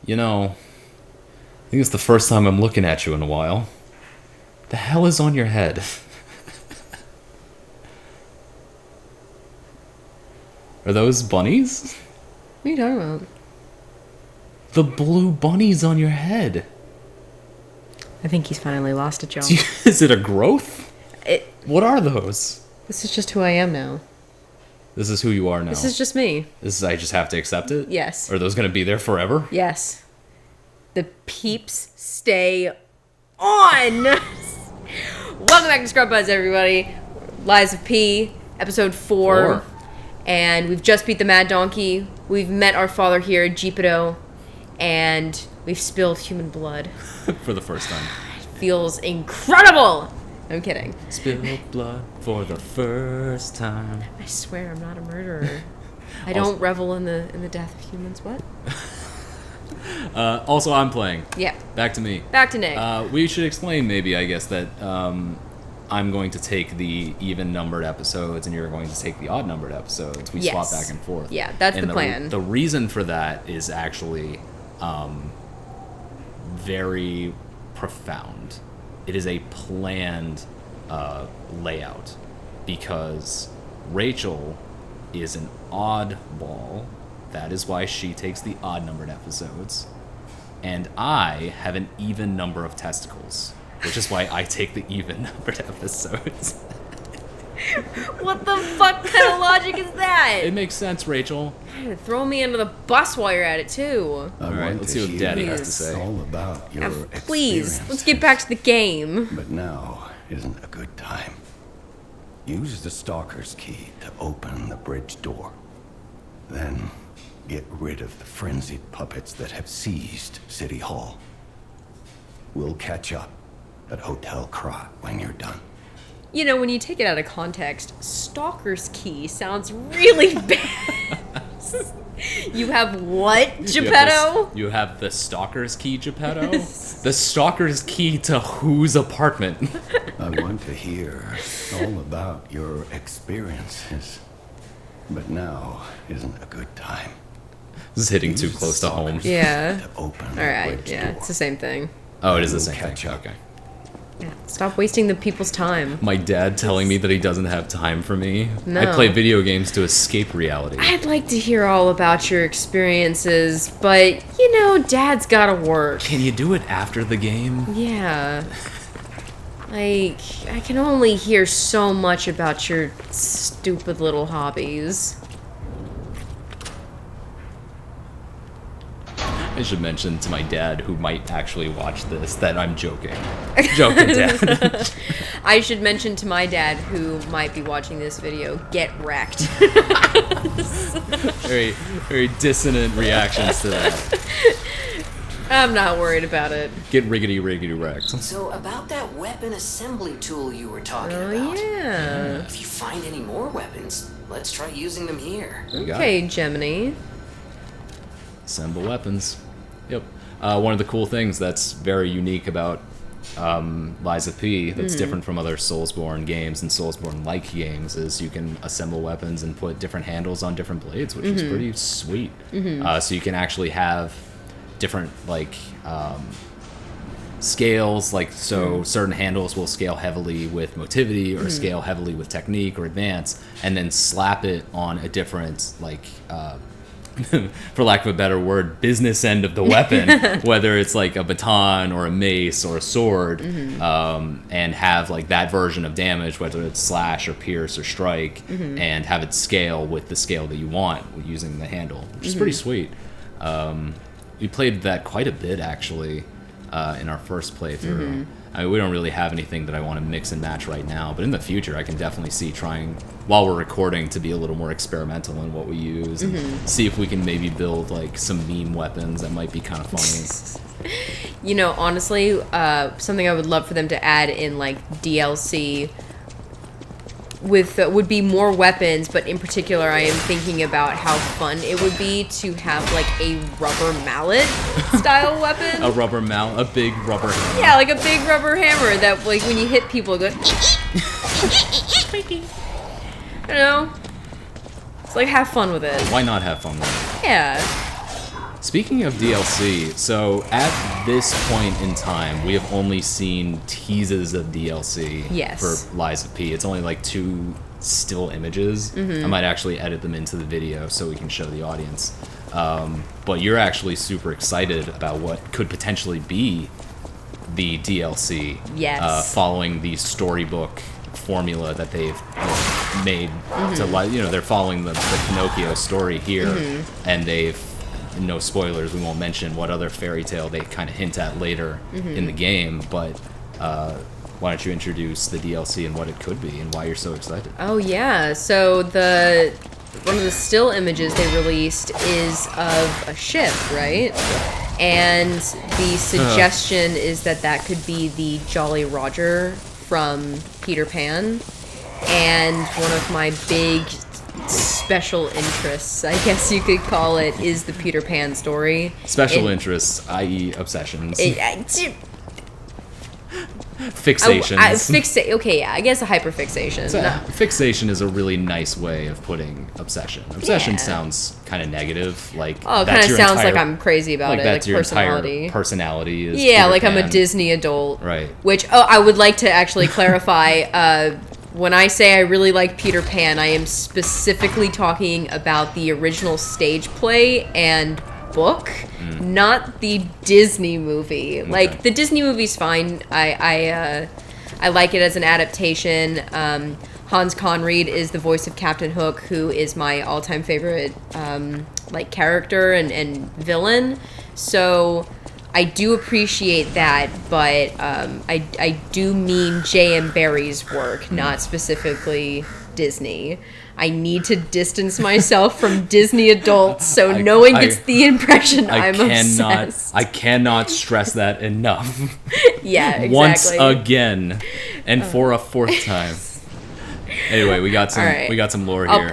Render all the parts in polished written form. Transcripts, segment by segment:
You know, I think it's the first time I'm looking at you in a while. The hell is on your head? Are those bunnies? What are you talking about? The blue bunnies on your head. I think he's finally lost a job. Is it a growth? What are those? This is just who I am now. This is who you are now. This is just me. I just have to accept it? Yes. Are those going to be there forever? Yes. The peeps stay on! Welcome back to ScrubBuds, everybody. Lies of P, episode 4. And we've just beat the Mad Donkey. We've met our father here, Jeepido. And we've spilled human blood. For the first time. It feels incredible! I'm kidding. Spilled blood for the first time. I swear I'm not a murderer. I don't revel in the death of humans. What? Also, I'm playing. Yeah. Back to me. Back to Nick. We should explain, maybe, I guess, that I'm going to take the even-numbered episodes and you're going to take the odd-numbered episodes. We swap back and forth. Yeah, that's the plan. The reason for that is actually very profound. It is a planned layout because Rachel is an oddball. That is why she takes the odd-numbered episodes. And I have an even number of testicles, which is why I take the even-numbered episodes. What the fuck kind of logic is that? It makes sense, Rachel. Throw me under the bus while you're at it, too. All right, let's see what Daddy has to say. All about your Please, let's get back to the game. But now isn't a good time. Use the stalker's key to open the bridge door. Then get rid of the frenzied puppets that have seized City Hall. We'll catch up at Hotel Krat when you're done. You know, when you take it out of context, Stalker's Key sounds really bad. You have what, Geppetto? You have the stalker's key, Geppetto? The stalker's key to whose apartment? I want to hear all about your experiences. But now isn't a good time. This is hitting too close to home. Yeah. To open Alright, yeah, it's the same thing. Oh, it is the same Catch thing. up. Okay. Yeah. Stop wasting the people's time. My dad telling me that he doesn't have time for me. No. I play video games to escape reality. I'd like to hear all about your experiences, but, you know, Dad's gotta work. Can you do it after the game? Yeah. Like, I can only hear so much about your stupid little hobbies. I should mention to my dad, who might actually watch this, that I'm joking. Joking, Dad. I should mention to my dad, who might be watching this video, get wrecked. Very, very dissonant reactions to that. I'm not worried about it. Get riggedy wrecked. So about that weapon assembly tool you were talking Oh, about. yeah. If you find any more weapons, let's try using them here. Okay, Gemini. Assemble weapons. Yep. One of the cool things that's very unique about Lies of P that's different from other Soulsborne games and Soulsborne-like games is you can assemble weapons and put different handles on different blades, which is pretty sweet. So you can actually have different, like, scales, like, so certain handles will scale heavily with motivity or scale heavily with technique or advance, and then slap it on a different, like, for lack of a better word, business end of the weapon, whether it's like a baton or a mace or a sword, and have like that version of damage, whether it's slash or pierce or strike, and have it scale with the scale that you want using the handle, which is pretty sweet. We played that quite a bit, actually, in our first playthrough. I mean, we don't really have anything that I want to mix and match right now, but in the future, I can definitely see trying, while we're recording, to be a little more experimental in what we use, and see if we can maybe build like some meme weapons that might be kind of funny. You know, honestly, something I would love for them to add in like DLC with would be more weapons, but in particular I am thinking about how fun it would be to have like a rubber mallet style weapon. A rubber mallet, a big rubber hammer. Yeah, like a big rubber hammer that like when you hit people it goes I don't know. It's like have fun with it. Why not have fun with it? Yeah. Speaking of DLC, so at this point in time, we have only seen teases of DLC for Lies of P. It's only like 2 still images. I might actually edit them into the video so we can show the audience. But you're actually super excited about what could potentially be the DLC. Yes. Following the storybook formula that they've made to, they're following the Pinocchio story here, and they've, no spoilers, we won't mention what other fairy tale they kind of hint at later in the game, but why don't you introduce the DLC and what it could be and why you're so excited? Oh yeah, so one of the still images they released is of a ship, right? And the suggestion is that could be the Jolly Roger from Peter Pan. And one of my big special interests, I guess you could call it, is the Peter Pan story. Special interests, i.e. obsessions. Fixations. Okay, yeah, I guess a hyperfixation. So, fixation is a really nice way of putting obsession. Obsession sounds kind of negative, like it kind of sounds like I'm crazy about it, that's like your personality. Entire personality is yeah, Peter like Pan. I'm a Disney adult, right? Which I would like to actually clarify. When I say I really like Peter Pan, I am specifically talking about the original stage play and book, not the Disney movie. Okay. Like, the Disney movie's fine. I like it as an adaptation. Hans Conried is the voice of Captain Hook, who is my all-time favorite character and villain. So I do appreciate that, but I do mean J.M. Barrie's work, not specifically Disney. I need to distance myself from Disney adults so no one gets the impression I'm obsessed. I cannot stress that enough. Yeah, exactly. Once again, and for a 4th time. Anyway, we got some lore here. I'll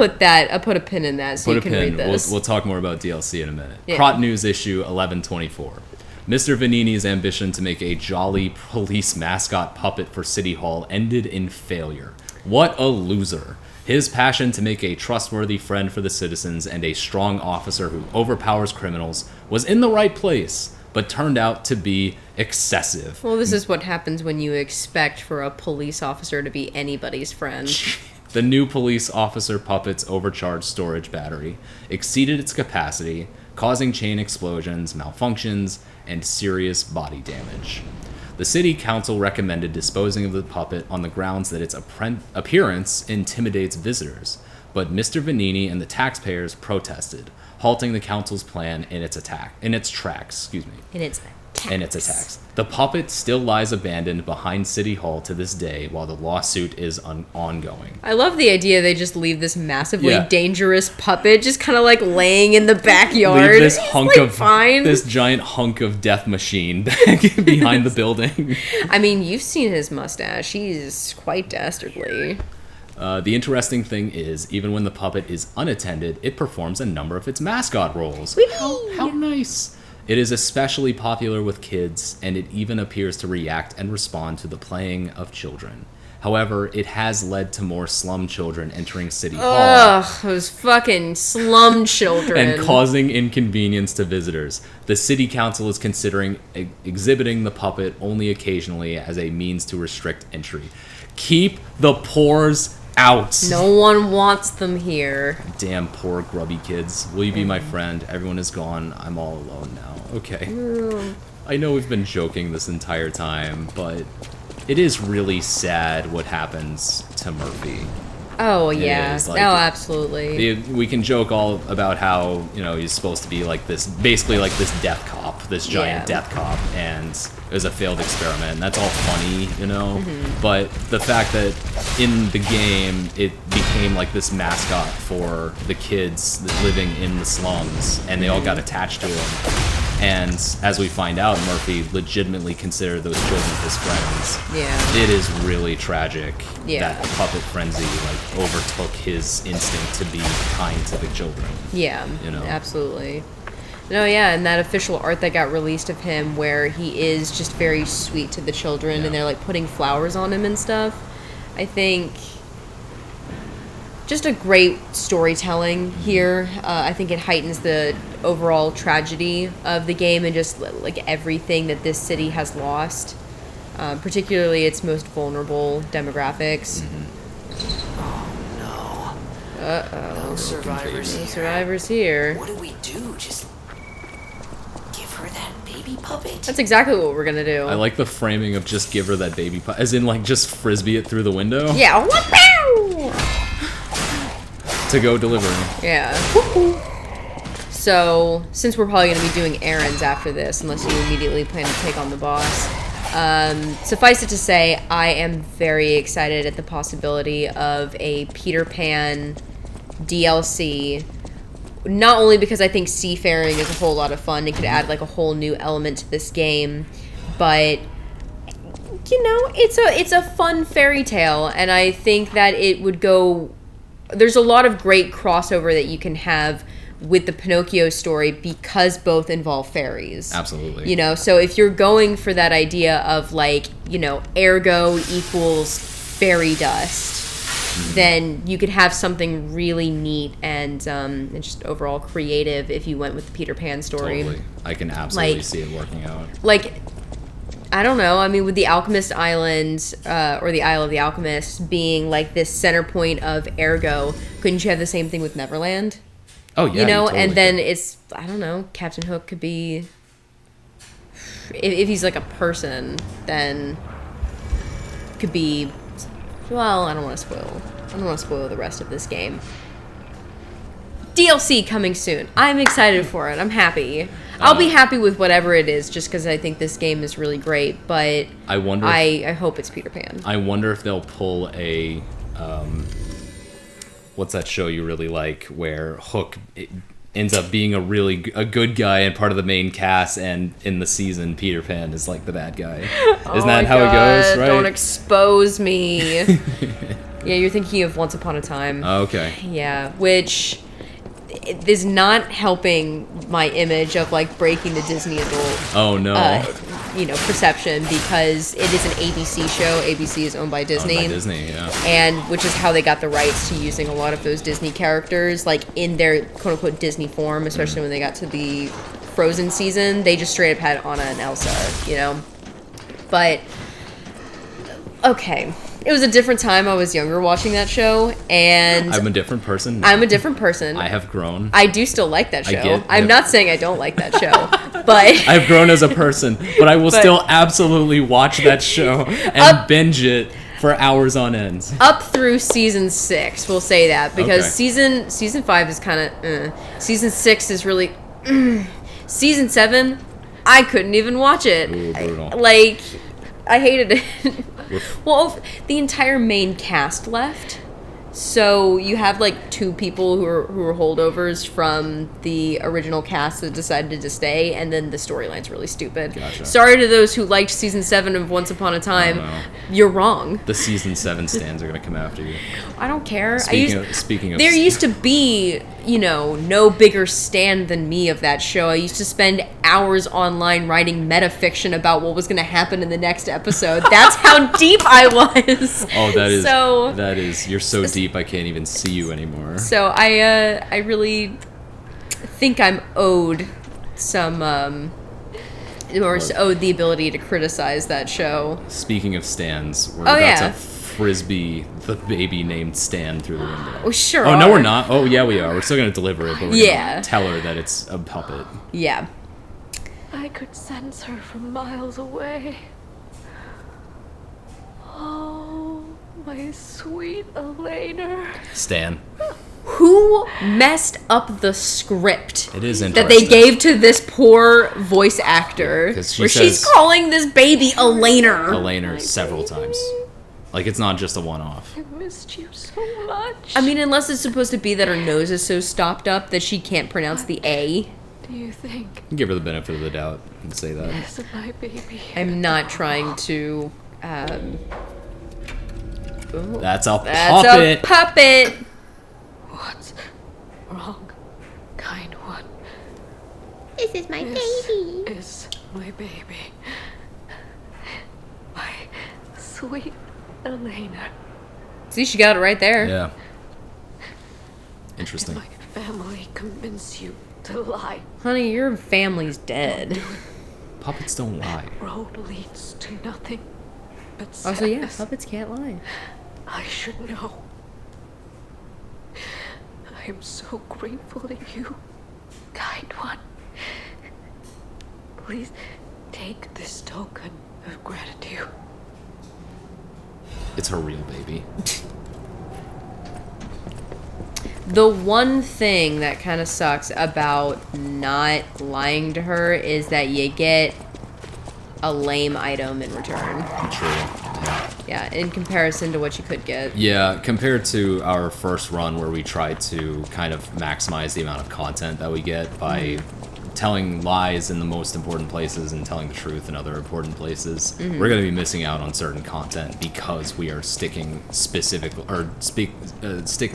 put a pin in that so you can read this. We'll talk more about DLC in a minute. Yeah. Crot News issue 1124. Mr. Vanini's ambition to make a jolly police mascot puppet for City Hall ended in failure. What a loser. His passion to make a trustworthy friend for the citizens and a strong officer who overpowers criminals was in the right place, but turned out to be excessive. Well, this is what happens when you expect for a police officer to be anybody's friend. The new police officer puppet's overcharged storage battery exceeded its capacity, causing chain explosions, malfunctions, and serious body damage. The city council recommended disposing of the puppet on the grounds that its appearance intimidates visitors, but Mr. Vanini and the taxpayers protested, halting the council's plan in its tracks. The puppet still lies abandoned behind City Hall to this day while the lawsuit is ongoing. I love the idea they just leave this massively dangerous puppet just kind of like laying in the backyard. Leave this fine. This giant hunk of death machine behind the building. I mean, you've seen his mustache. He's quite dastardly. The interesting thing is, even when the puppet is unattended, it performs a number of its mascot roles. How nice. It is especially popular with kids, and it even appears to react and respond to the playing of children. However, it has led to more slum children entering City Hall. Ugh, those fucking slum children. And causing inconvenience to visitors. The city council is considering exhibiting the puppet only occasionally as a means to restrict entry. Keep the pores out. No one wants them here. Damn poor grubby kids. Will you be my friend? Everyone is gone. I'm all alone now. Okay. I know we've been joking this entire time, but it is really sad what happens to Murphy. Oh, yeah. Absolutely. We can joke all about how, he's supposed to be like this, basically like this death cop, this giant death cop, and it was a failed experiment, and that's all funny, But the fact that in the game, it became like this mascot for the kids living in the slums, and they all got attached to him. And as we find out, Murphy legitimately considered those children his friends. Yeah. It is really tragic that puppet frenzy overtook his instinct to be kind to the children. Yeah, absolutely. No, yeah, and that official art that got released of him where he is just very sweet to the children and they're like putting flowers on him and stuff. I think just a great storytelling here. I think it heightens the overall tragedy of the game and just like everything that this city has lost, particularly its most vulnerable demographics. No survivors No here. survivors here. What do we do? Just give her that baby puppet? That's exactly what we're gonna do. I like the framing of just give her that baby as in like just frisbee it through the window. Yeah. To go deliver. Yeah. So, since we're probably going to be doing errands after this, unless you immediately plan to take on the boss, suffice it to say, I am very excited at the possibility of a Peter Pan DLC. Not only because I think seafaring is a whole lot of fun, it could add like a whole new element to this game, but you know, it's a fun fairy tale, and I think that it would go. There's a lot of great crossover that you can have with the Pinocchio story because both involve fairies. Absolutely. You know, so if you're going for that idea of like, you know, ergo equals fairy dust, then you could have something really neat and just overall creative if you went with the Peter Pan story. Totally. I can absolutely Like- see it working out. Like, I don't know. I mean, with the Alchemist Island or the Isle of the Alchemist being like this center point of ergo, couldn't you have the same thing with Neverland? Oh yeah. You know, totally and then could. it's, I don't know, Captain Hook could be, if he's like a person, then could be, well, I don't want to spoil the rest of this game. DLC coming soon. I'm excited for it. I'm happy. I'll be happy with whatever it is, just because I think this game is really great. But I wonder. I hope it's Peter Pan. I wonder if they'll pull a. What's that show you really like where Hook ends up being a good guy and part of the main cast, and in the season Peter Pan is like the bad guy. Isn't that how it goes? Right? Don't expose me. Yeah, you're thinking of Once Upon a Time. Okay. Yeah, which is not helping my image of like breaking the Disney adult Oh no. Perception, because it is an ABC show. ABC is owned by Disney. Owned by Disney, yeah. And which is how they got the rights to using a lot of those Disney characters, like in their quote-unquote Disney form, especially when they got to the Frozen season. They just straight up had Anna and Elsa, you know? But, okay. It was a different time. I was younger watching that show, and I'm a different person. I'm a different person. I have grown. I do still like that show. get- I'm not saying I don't like that show, but I've grown as a person, but I will still absolutely watch that show and binge it for hours on end. up through season 6, we'll say that, because Okay. season 5 is kind of season 6 is really season 7 I couldn't even watch it. Ooh, brutal. I hated it. Well, the entire main cast left, so you have like 2 people who are holdovers from the original cast that decided to stay, and then the storyline's really stupid. Gotcha. Sorry to those who liked season 7 of Once Upon a Time. no. You're wrong. The season 7 stands are gonna come after you. I don't care. Speaking of there used to be, no bigger stand than me of that show. I used to spend hours online writing metafiction about what was going to happen in the next episode. That's how deep I was. Oh, So you're so deep I can't even see you anymore. So I really think I'm owed some owed the ability to criticize that show. Speaking of stands, we're Oh, about yeah. to frisbee the baby named Stan through the window. Oh, sure. Oh, no, are. we're not. Oh, yeah, we are. We're still going to deliver it, but we're Yeah. going to tell her that it's a puppet. Yeah. I could sense her from miles away. Oh, my sweet Elena. Stan. Who messed up the script It is that they interesting. gave to this poor voice actor, 'cause she where she's says- calling this baby Elena? Elena several times. Like, it's not just a one-off. I missed you so much. I mean, unless it's supposed to be that her nose is so stopped up that she can't pronounce the A. do you think Give her the benefit of the doubt and say that. this is my baby? I'm not trying to. Ooh, That's a that's puppet. a puppet. What's wrong, kind one? This is my This baby. is my baby. My sweet Elena. See, she got it right there. Yeah. Interesting. Did my family convince you to lie? Honey, your family's dead. Puppets don't lie. Road leads to nothing but Oh, so yeah, sadness. puppets can't lie. I should know. I am so grateful to you, kind one. Please take this token of gratitude. It's her real baby. The one thing that kind of sucks about not lying to her is that you get a lame item in return. True. Yeah. Yeah, in comparison to what you could get. Yeah, compared to our first run where we tried to kind of maximize the amount of content that we get by telling lies in the most important places and telling the truth in other important places, we're going to be missing out on certain content because we are sticking sticking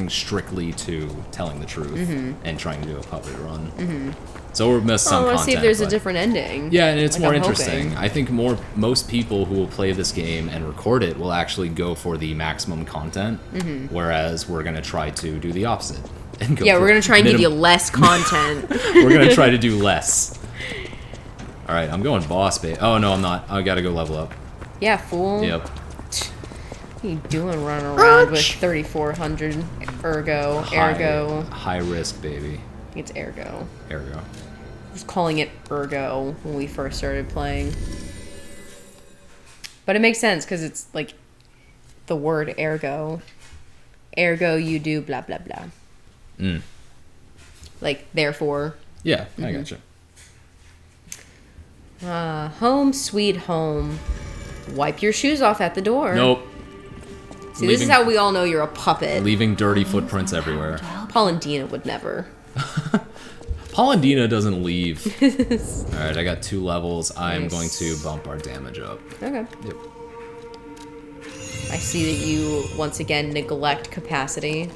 strictly to telling the truth and trying to do a puppet run. So we'll miss some Let's content. see if there's a but- different ending. Yeah, and it's Like, more I'm interesting. hoping. I think most people who will play this game and record it will actually go for the maximum content, whereas we're going to try to do the opposite. And go Yeah, for we're gonna try and give you minim- less content. We're going to try to do less. All right, I'm going boss bait. Oh, no, I'm not. I got to go level up. Yeah, fool. Yep. What are you doing running around with 3,400 ergo? Ergo. High risk, baby. I think it's ergo. Ergo. I was calling it ergo when we first started playing. But it makes sense because it's like the word ergo. Ergo, you do blah, blah, blah. Like, therefore. Yeah, I gotcha. Home sweet home. Wipe your shoes off at the door. Nope. See, this is how we all know you're a puppet. Leaving dirty footprints everywhere. Paul and Dina would never. Paul and Dina doesn't leave. All right, I got 2 levels. I am going to bump our damage up. Okay. Yep. I see that you once again neglect capacity.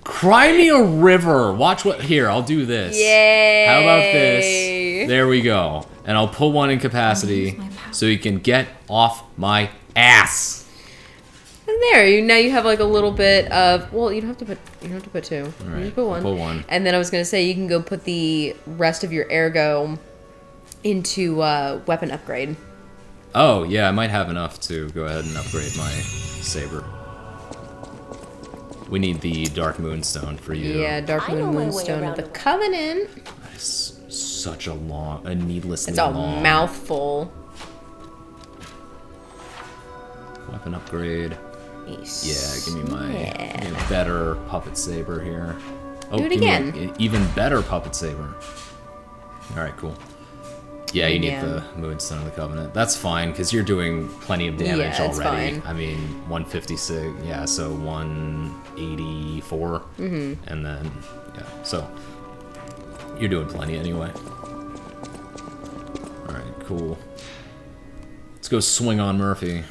Cry me a river. Watch what. Here, I'll do this. Yay! How about this? There we go. And I'll put 1 in capacity so you can get off my ass. And there, now you have like a little bit of. Well, you don't have to put 2. You right, just put 1. I'll put 1. And then I was gonna say you can go put the rest of your ergo into weapon upgrade. Oh, yeah, I might have enough to go ahead and upgrade my saber. We need the Dark Moonstone for you. Yeah, Dark I know Moon my way Moonstone of around the a- Covenant. It's such a needlessly It's a long mouthful. weapon upgrade. Nice. Yeah, give me a better puppet saber here. Oh, Do it give me again. an even better puppet saber. All right, cool. Yeah, you need Yeah. the Moonstone of the Covenant. That's fine, because you're doing plenty of damage Yeah, it's already. fine. I mean, 156, yeah, so 184. And then, yeah, so you're doing plenty anyway. All right, cool. Let's go swing on Murphy.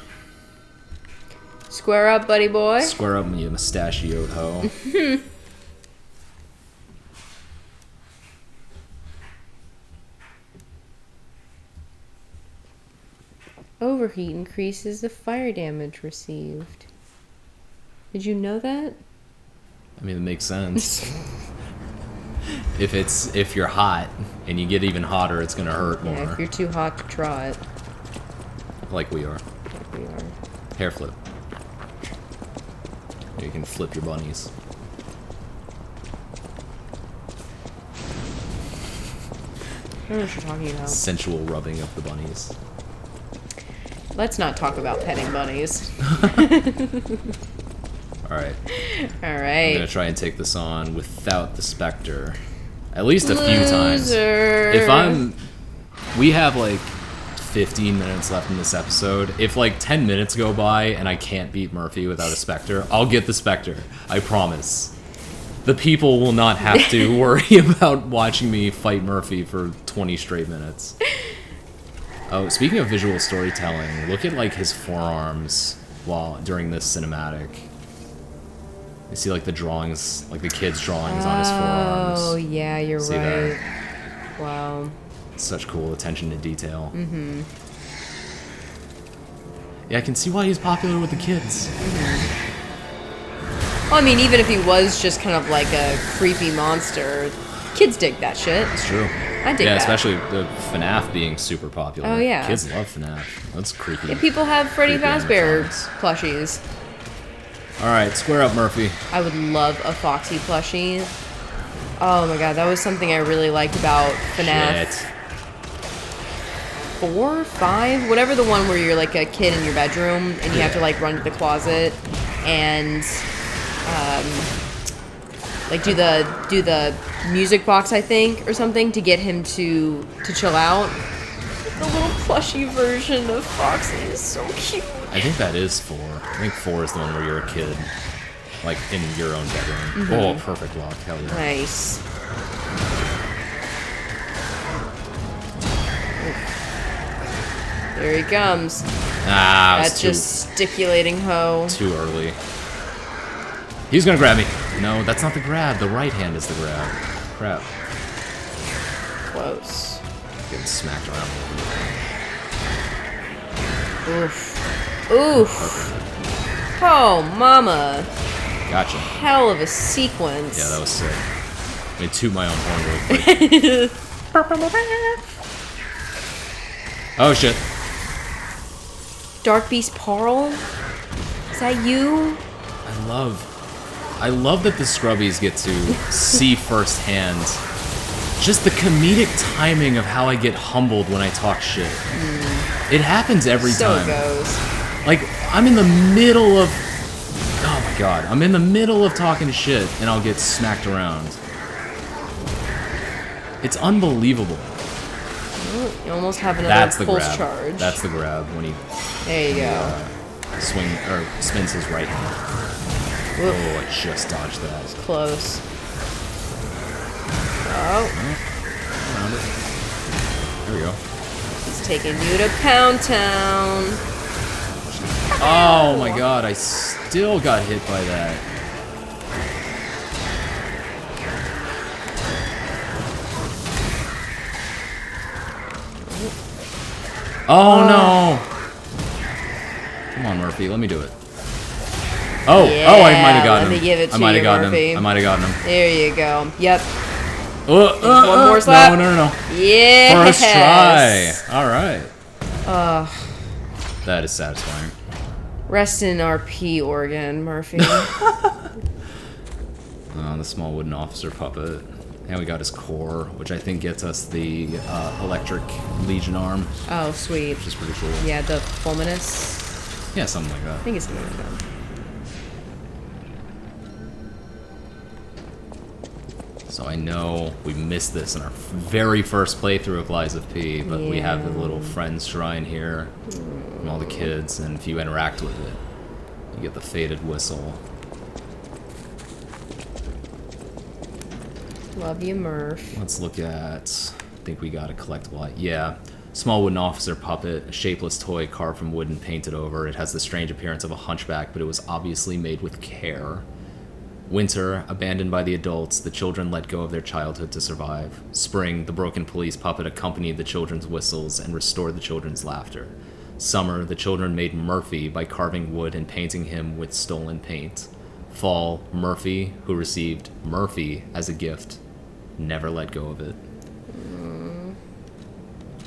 Square up, buddy boy. Square up, you mustachioed hoe. Overheat increases the fire damage received. Did you know that? I mean, it makes sense. If you're hot and you get even hotter, it's gonna hurt more. Yeah, if you're too hot to trot, Like we are. like we are. Hair flip. You can flip your bunnies. I don't know what you're talking about. Sensual rubbing of the bunnies. Let's not talk about petting bunnies. Alright. All I'm right. gonna try and take this on without the Spectre. At least a few times. Loser. We have like 15 minutes left in this episode. If like 10 minutes go by and I can't beat Murphy without a Spectre, I'll get the Spectre. I promise. The people will not have to worry about watching me fight Murphy for 20 straight minutes. Oh, speaking of visual storytelling, look at like his forearms during this cinematic. You see like the drawings, like the kid's drawings on his forearms. Oh yeah, you're See right. that? Wow. Such cool attention to detail. Mm-hmm. Yeah, I can see why he's popular with the kids. Well, I mean, even if he was just kind of like a creepy monster, kids dig that shit. It's true. I dig that. Especially the FNAF being super popular. Oh, yeah. Kids love FNAF. That's creepy. Yeah, people have Freddy Creepy Fazbear animatronics. plushies. All right, square up, Murphy. I would love a Foxy plushie. Oh my god, that was something I really liked about FNAF. Shit. 4, 5, whatever the one where you're like a kid in your bedroom and you have to like run to the closet and like do the music box, I think, or something to get him to chill out. The little plushie version of Foxy is so cute. I think that is 4. I think 4 is the one where you're a kid, like in your own bedroom. Mm-hmm. Oh, perfect lock. Hell yeah. Nice. There he comes. Ah, That gesticulating hoe. too early. He's gonna grab me. No, that's not the grab. The right hand is the grab. Crap. Close. Getting smacked around. Oof. Oof. Oh, mama. Gotcha. Hell of a sequence. Yeah, that was sick. Let me toot my own horn real quick. Oh shit. Dark Beast Parl? Is that you? I love that the Scrubbies get to see firsthand just the comedic timing of how I get humbled when I talk shit. It happens every So time. it goes. Like, I'm in the middle of... Oh my god. I'm in the middle of talking shit, and I'll get smacked around. It's unbelievable. You almost have another That's the pulse grab. charge. That's the grab, when he There you go. spins his right hand. Oof. Oh, I just dodged that. Close. Oh, Around it. There we go. he's taking you to Pound Town. Oh my god, I still got hit by that. Oh no! Come on, Murphy, let me do it. Oh, I might have gotten him. let me give it I to might you, have gotten Murphy. him. I might have gotten him. There you go. Yep. One more slap. No. Yes. First try. All right. That is satisfying. Rest in our pee organ, Murphy. The small wooden officer puppet. And we got his core, which I think gets us the electric Legion arm, Oh, sweet. which is pretty cool. Yeah, the Fulminous. Yeah, something like that. I think it's something like that. So I know we missed this in our very first playthrough of Lies of P, but we have the little friends shrine here and all the kids, and if you interact with it, you get the faded whistle. Love you, Murph. Let's look at... I think we got a collectible. Yeah. Small wooden officer puppet, a shapeless toy carved from wood and painted over. It has the strange appearance of a hunchback, but it was obviously made with care. Winter, abandoned by the adults, the children let go of their childhood to survive. Spring, the broken police puppet accompanied the children's whistles and restored the children's laughter. Summer, the children made Murphy by carving wood and painting him with stolen paint. Fall, Murphy, who received Murphy as a gift, never let go of it.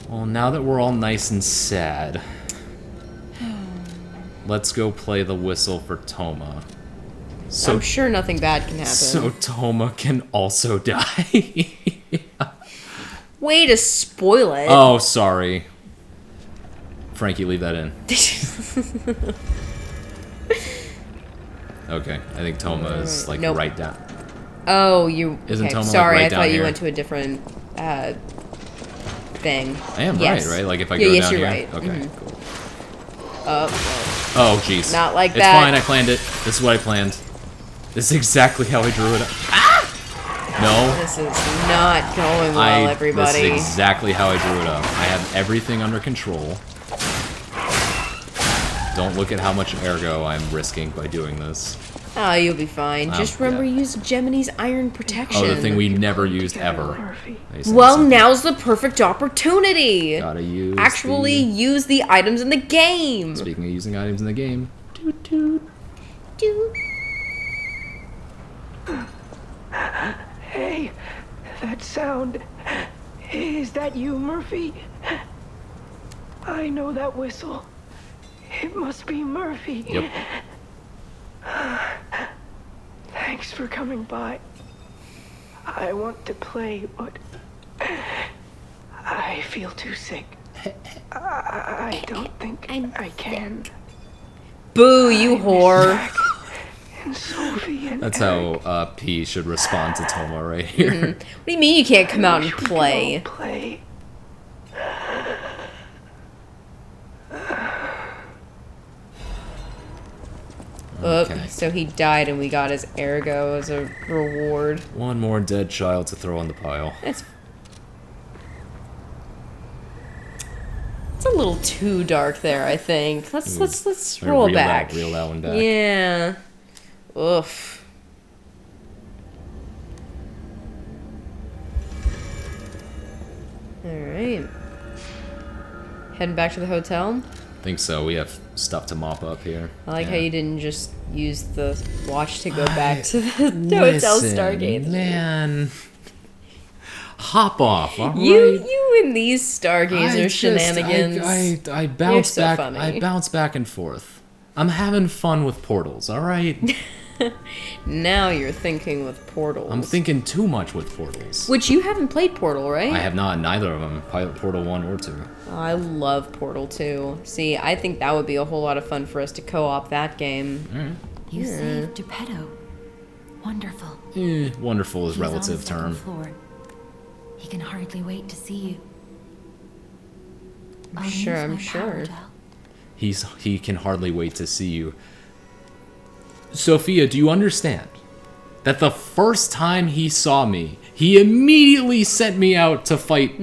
Well, now that we're all nice and sad, let's go play the whistle for Toma. So, I'm sure nothing bad can happen. so Toma can also die. Way to spoil it. Oh, sorry. Frankie, leave that in. Okay, I think Toma is like Nope. right down. Oh, you. Isn't okay. Toma, like, Sorry, right I down thought you here? went to a different thing. I am Yes. right? Like if I Yeah, go yes, down you're here? right. Okay, Mhm. cool. Oh, Oh, jeez. Not like it's that. It's fine, I planned it. This is what I planned. This is exactly how I drew it up. Ah! No. this is not going well, everybody. This is exactly how I drew it up. I have everything under control. Don't look at how much ergo I'm risking by doing this. Oh, you'll be fine. Just remember, yeah. use Gemini's iron protection. Oh, the thing we never used ever. Murphy. I said Well, something. now's the perfect opportunity. Gotta use Actually, use the items in the game. Speaking of using items in the game, Do. sound. Is that you, Murphy? I know that whistle. It must be Murphy. Yep. Thanks for coming by. I want to play, but I feel too sick. I don't think I can. Boo, you whore. And Sophie and That's Eric, how P should respond to Toma right here. What do you mean you can't come out and wish we could play? all play. Okay. So he died and we got his ergo as a reward. One more dead child to throw on the pile. It's a little too dark there, I think. Let's roll back. Reel that one back. Yeah. Oof. All right. Heading back to the hotel. Think so. We have stuff to mop up here. I like how Yeah. you didn't just use the watch to go back to the hotel Listen, Stargate. man. Hop off, all right? You and these Stargazer shenanigans. I bounce so back. funny. I bounce back and forth. I'm having fun with portals, all right? Now you're thinking with portals. I'm thinking too much with portals. Which you haven't played Portal, right? I have not, neither of them. Portal 1 or 2. Oh, I love Portal 2. See, I think that would be a whole lot of fun for us to co-op that game. You saved Geppetto. Wonderful. Wonderful is He's on the relative second term. floor. He can hardly wait to see you. I'll Sure, use I'm my sure. power gel. He can hardly wait to see you. Sophia, do you understand that the first time he saw me, he immediately sent me out to fight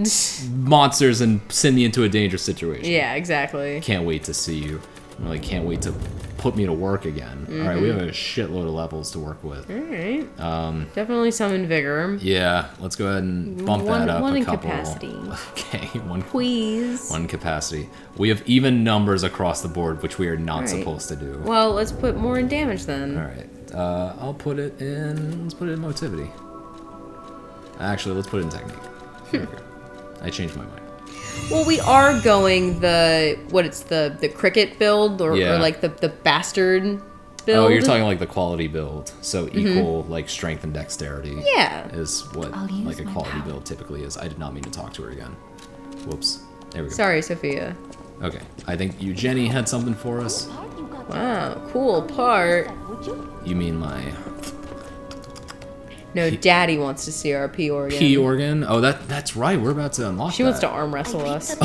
monsters and send me into a dangerous situation? Yeah, exactly. Can't wait to see you. Really can't wait to put me to work again. All right, we have a shitload of levels to work with. All right. Definitely summon vigor. Yeah, let's go ahead and bump that up one a in couple. capacity. Okay, one Please. one capacity. We have even numbers across the board, which we are not All right. supposed to do. Well, let's put more in damage then. All right, I'll put it in. Let's put it in motivity. Actually, let's put it in technique. There we go. I changed my mind. Well, we are going the cricket build or Yeah. like the bastard build. Oh, you're talking like the quality build, so equal like strength and dexterity. Yeah. Is what I'll use like a my quality power. build typically is. I did not mean to talk to her again. Whoops. There we go. Sorry, Sophia. Okay, I think Jenny had something for us. Wow, cool part. You mean my No, Daddy wants to see our P organ. P organ? Oh, that's right. We're about to unlock. She wants to that. arm wrestle us.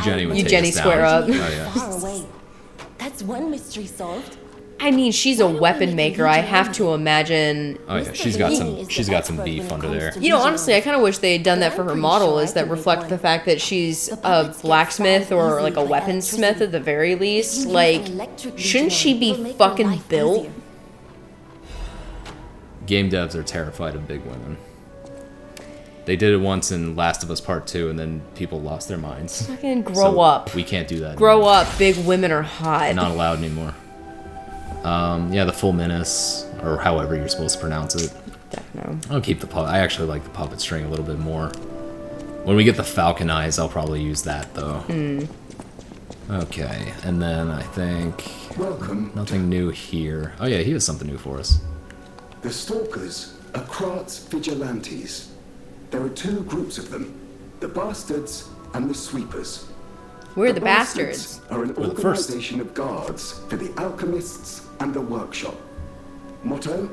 Jenny would You take Jenny us down. square up. Oh yeah. Far away. That's one mystery solved. I mean, she's a weapon maker. I have to imagine. Oh yeah. She's got some beef under there. You know, honestly, I kind of wish they had done that for her model. Is that reflect the fact that she's a blacksmith or like a weaponsmith at the very least? Like, shouldn't she be fucking built? Game devs are terrified of big women. They did it once in Last of Us Part 2, and then people lost their minds. Fucking grow So up. We can't do that. Grow anymore. up. Big women are hot. Not allowed anymore. Yeah, the full menace, or however you're supposed to pronounce it. No. I'll keep the puppet. I actually like the puppet string a little bit more. When we get the falcon eyes, I'll probably use that though. Okay, and then I think Welcome. nothing new here. Oh yeah, he has something new for us. The Stalkers are Krat's vigilantes. There are two groups of them, the Bastards and the Sweepers. We're the bastards. Are an We're the first. organization of guards for the alchemists and the workshop. Motto,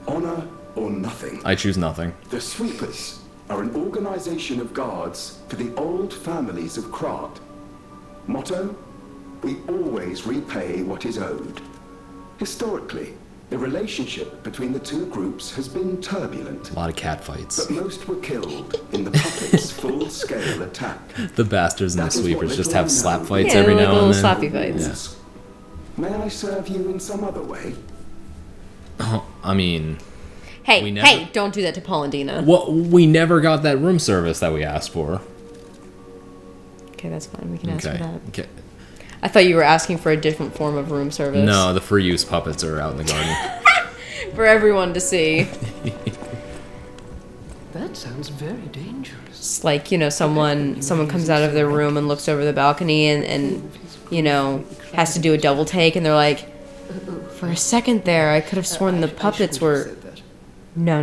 honor or nothing. I choose nothing. The Sweepers are an organization of guards for the old families of Krat. Motto, we always repay what is owed. Historically, the relationship between the two groups has been turbulent, A lot of cat fights. but most were killed in the puppets' full-scale attack. The bastards and the That is what sweepers just little I have slap know. fights Yeah, every like now little and then. slappy fights. May I serve you in some other way? I mean, Hey, We never- hey, don't do that to Paul and Dina. we never got that room service that we asked for. Okay, that's fine. We can ask for Okay. that. Okay. I thought you were asking for a different form of room service. No, the free use puppets are out in the garden. For everyone to see. But sounds very dangerous. It's like, you know, someone comes out of their room and looks over the balcony and you know, has to do a double take, and they're like, for a second there, I could have sworn the puppets were... No.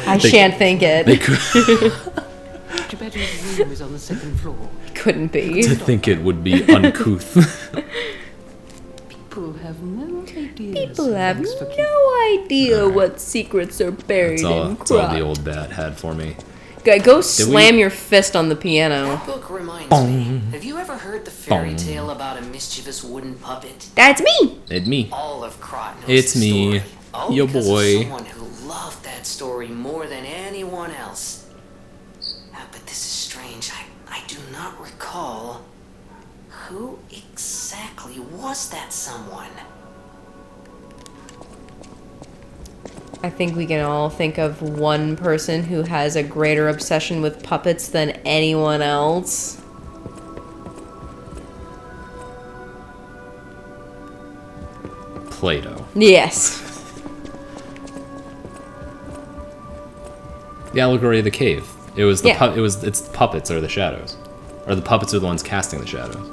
I shan't think it. They could. Your bedroom room is on the second floor. Couldn't be. To think it would be uncouth. People have no idea. People have no idea what secrets are buried in That's all crop. the old bat had for me. Go slam your fist on the piano. That book reminds me. Have you ever heard the fairy tale about a mischievous wooden puppet? That's me. It's me. All of Crot knows It's the me. story. All Yo because boy. Of someone who loved that story more than anyone else. But this is strange. I do not recall. Who exactly was that someone? I think we can all think of one person who has a greater obsession with puppets than anyone else. Plato. Yes. The allegory of the cave. It was the Yeah. it's puppets are the shadows. Or the puppets are the ones casting the shadows.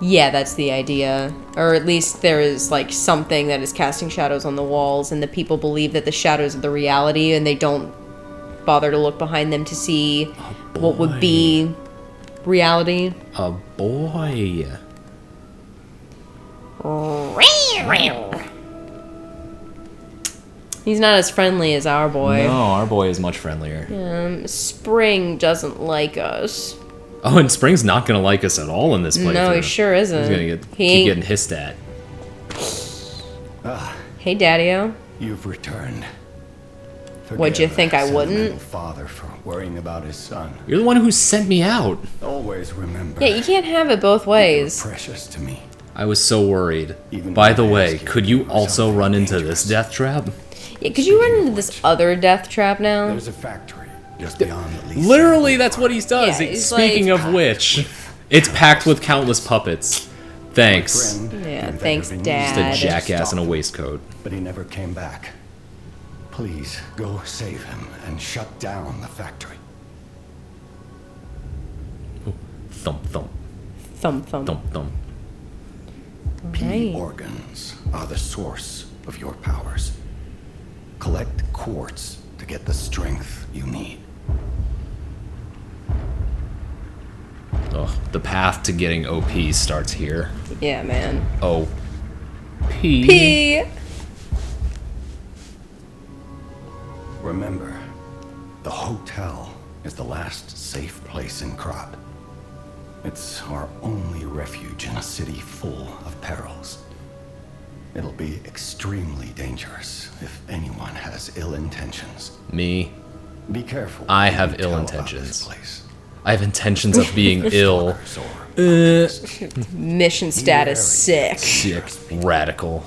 Yeah, that's the idea. Or at least there is, like, something that is casting shadows on the walls, and the people believe that the shadows are the reality, and they don't bother to look behind them to see what would be reality. A boy. He's not as friendly as our boy. No, our boy is much friendlier. Spring doesn't like us. Oh, and Spring's not gonna like us at all in this playthrough. No, he sure isn't. He's gonna keep getting hissed at. Hey, Daddy-O. You've returned. What'd you think I wouldn't? Sentimental father for worrying about his son. You're the one who sent me out. Always remember. Yeah, you can't have it both you were ways. precious to me. I was so worried. Even By when the I way, asked you could to you do also something run into dangerous. this death trap? Yeah, could you run into this other death trap now? There's a factory just beyond the lease. Literally, that's what he does. Yeah, he's Speaking like- of which, it's packed with countless puppets. Thanks. Yeah, thanks, Just Dad. a jackass in a waistcoat. But he never came back. Please go save him and shut down the factory. Thump, thump, Thump, thump. thump, thump. P Right. organs are the source of your powers. Collect quartz to get the strength you need. Ugh, the path to getting OP starts here. Yeah, man. OP. P. Remember, the hotel is the last safe place in Krot. It's our only refuge in a city full of perils. It'll be extremely dangerous if anyone has ill intentions. Me. Be careful. I what have you ill tell about intentions. this place. I have intentions of being ill. Stalkers or Mission status sick. Sick. Radical.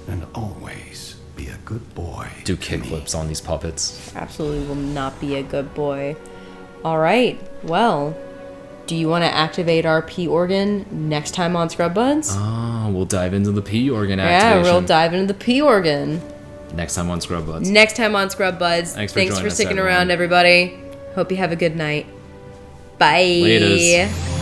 and always be a good boy. Do to me. kickflips on these puppets. Absolutely will not be a good boy. All right. Well, do you want to activate our P organ next time on ScrubBuds? Oh, we'll dive into the P organ Yeah, activation. we'll dive into the P organ. Next time on ScrubBuds. Next time on ScrubBuds. Thanks for joining us, sticking everyone. around, everybody. Hope you have a good night. Bye. Laters.